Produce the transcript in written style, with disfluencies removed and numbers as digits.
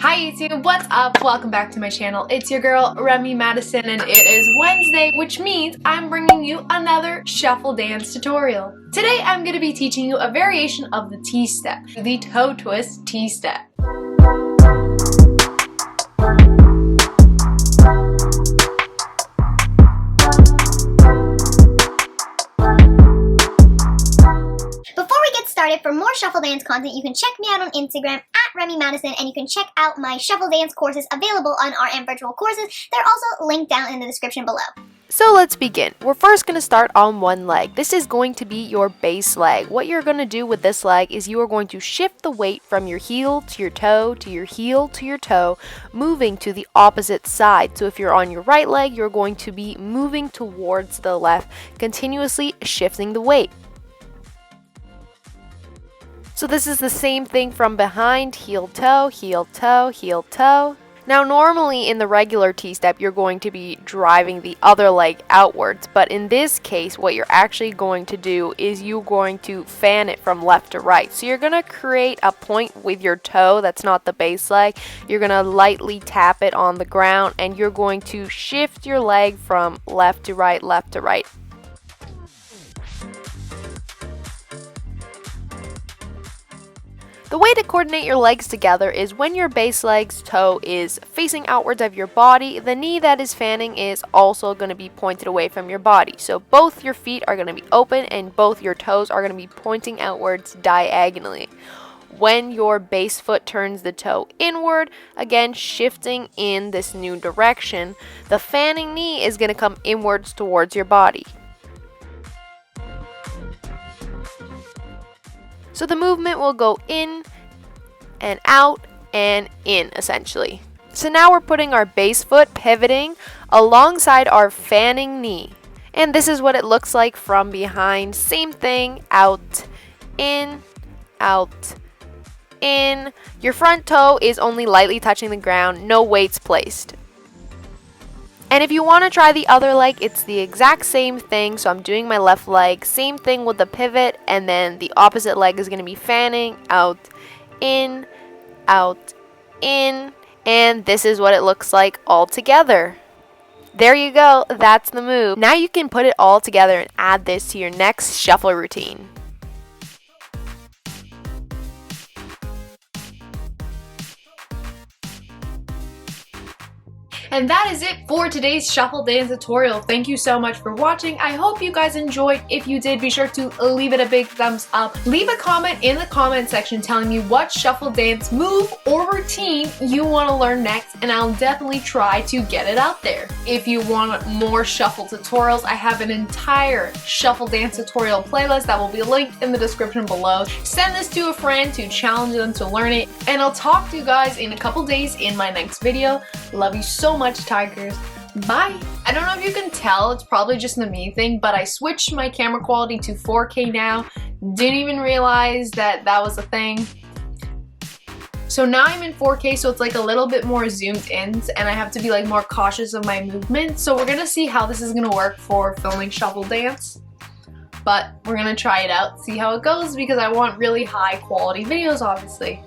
Hi YouTube, what's up? Welcome back to my channel. It's your girl Remy Madison and it is Wednesday, which means I'm bringing you another shuffle dance tutorial. Today I'm going to be teaching you a variation of the T-step, the toe twist T-step. For more shuffle dance content, you can check me out on Instagram at Remy Madison, and you can check out my shuffle dance courses available on RM Virtual Courses. They're also linked down in the description below. So let's begin. We're first going to start on one leg. This is going to be your base leg. What you're going to do with this leg is you are going to shift the weight from your heel to your toe to your heel to your toe, moving to the opposite side. So if you're on your right leg, you're going to be moving towards the left, continuously shifting the weight. So this is the same thing from behind, heel, toe, heel, toe, heel, toe. Now normally in the regular T-step, you're going to be driving the other leg outwards, but in this case, what you're actually going to do is you're going to fan it from left to right. So you're going to create a point with your toe that's not the base leg. You're going to lightly tap it on the ground, and you're going to shift your leg from left to right, left to right. The way to coordinate your legs together is when your base leg's toe is facing outwards of your body, the knee that is fanning is also going to be pointed away from your body. So both your feet are going to be open and both your toes are going to be pointing outwards diagonally. When your base foot turns the toe inward, again shifting in this new direction, the fanning knee is going to come inwards towards your body. So the movement will go in and out and in essentially. So now we're putting our base foot pivoting alongside our fanning knee. And this is what it looks like from behind. Same thing, out, in, out, in. Your front toe is only lightly touching the ground, no weights placed. And if you want to try the other leg, it's the exact same thing. So I'm doing my left leg, same thing with the pivot, and then the opposite leg is going to be fanning, out, in, and this is what it looks like all together. There you go, that's the move. Now you can put it all together and add this to your next shuffle routine. And that is it for today's shuffle dance tutorial. Thank you so much for watching. I hope you guys enjoyed. If you did, be sure to leave it a big thumbs up. Leave a comment in the comment section telling me what shuffle dance move or routine you want to learn next, and I'll definitely try to get it out there. If you want more shuffle tutorials, I have an entire shuffle dance tutorial playlist that will be linked in the description below. Send this to a friend to challenge them to learn it, and I'll talk to you guys in a couple days in my next video. Love you so much, tigers. Bye. I don't know if you can tell, it's probably just a me thing, but I switched my camera quality to 4K now. Didn't even realize that that was a thing. So now I'm in 4K, so it's like a little bit more zoomed in, and I have to be like more cautious of my movement. So we're gonna see how this is gonna work for filming shuffle dance. But we're gonna try it out, see how it goes, because I want really high quality videos, obviously.